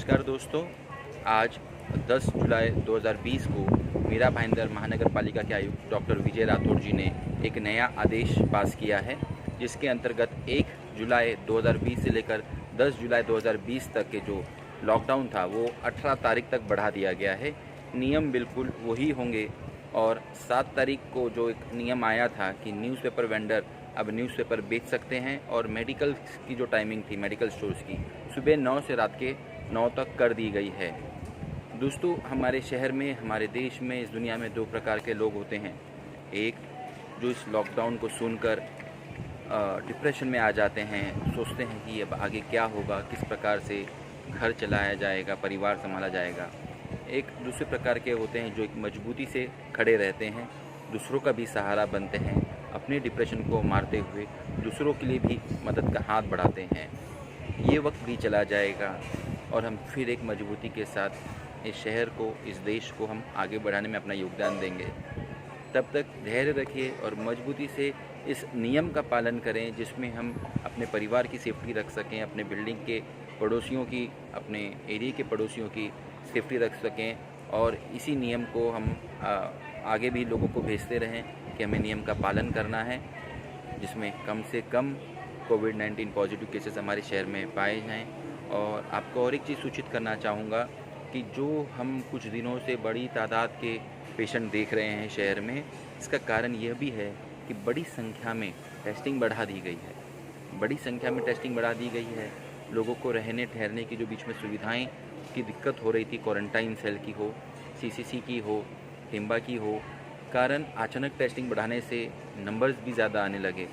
नमस्कार दोस्तों, आज 10 जुलाई 2020 को मीरा भाईंदर महानगर पालिका के आयुक्त डॉक्टर विजय राठौर जी ने एक नया आदेश पास किया है, जिसके अंतर्गत 1 जुलाई 2020 से लेकर 10 जुलाई 2020 तक के जो लॉकडाउन था वो 18 तारीख तक बढ़ा दिया गया है। नियम बिल्कुल वही होंगे और 7 तारीख को जो एक नियम आया था कि न्यूज़पेपर वेंडर अब न्यूज़पेपर बेच सकते हैं और मेडिकल की जो टाइमिंग थी मेडिकल स्टोर्स की सुबह 9 से रात के 9 तक कर दी गई है। दोस्तों, हमारे शहर में, हमारे देश में, इस दुनिया में 2 प्रकार के लोग होते हैं। एक जो इस लॉकडाउन को सुनकर डिप्रेशन में आ जाते हैं, सोचते हैं कि अब आगे क्या होगा, किस प्रकार से घर चलाया जाएगा, परिवार संभाला जाएगा। एक दूसरे प्रकार के होते हैं जो एक मजबूती से खड़े रहते हैं, दूसरों का भी सहारा बनते हैं, अपने डिप्रेशन को मारते हुए दूसरों के लिए भी मदद का हाथ बढ़ाते हैं। ये वक्त भी चला जाएगा और हम फिर एक मजबूती के साथ इस शहर को, इस देश को हम आगे बढ़ाने में अपना योगदान देंगे। तब तक धैर्य रखिए और मजबूती से इस नियम का पालन करें, जिसमें हम अपने परिवार की सेफ्टी रख सकें, अपने बिल्डिंग के पड़ोसियों की, अपने एरिया के पड़ोसियों की सेफ्टी रख सकें और इसी नियम को हम आगे भी लोगों को भेजते रहें कि हमें नियम का पालन करना है, जिसमें कम से कम कोविड-19 पॉजिटिव केसेस हमारे शहर में पाए जाएँ। और आपको और एक चीज़ सूचित करना चाहूँगा कि जो हम कुछ दिनों से बड़ी तादाद के पेशेंट देख रहे हैं शहर में, इसका कारण यह भी है कि बड़ी संख्या में टेस्टिंग बढ़ा दी गई है। बड़ी संख्या में टेस्टिंग बढ़ा दी गई है। लोगों को रहने ठहरने की जो बीच में सुविधाएं की दिक्कत हो रही थी, क्वारंटाइन सेल की हो, सीसीसी की हो, हिम्बा की हो, कारण अचानक टेस्टिंग बढ़ाने से नंबर्स भी ज़्यादा आने लगे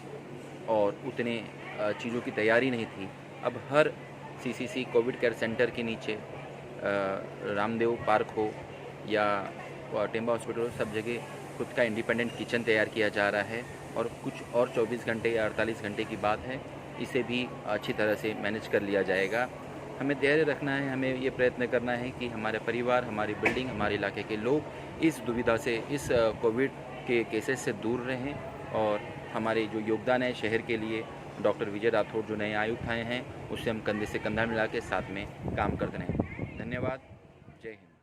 और उतने चीज़ों की तैयारी नहीं थी। अब हर सीसीसी कोविड केयर सेंटर के नीचे रामदेव पार्क हो या टेम्बा हॉस्पिटल हो, सब जगह खुद का इंडिपेंडेंट किचन तैयार किया जा रहा है और कुछ और 24 घंटे या 48 घंटे की बात है, इसे भी अच्छी तरह से मैनेज कर लिया जाएगा। हमें धैर्य रखना है, हमें ये प्रयत्न करना है कि हमारे परिवार, हमारी बिल्डिंग, हमारे इलाके के लोग इस दुविधा से, इस कोविड के केसेस से दूर रहें और हमारे जो योगदान है शहर के लिए, डॉक्टर विजय राठौर जो नए आयुक्त आए हैं, उससे हम कंधे से कंधा मिला के साथ में काम करते रहें। धन्यवाद। जय हिंद।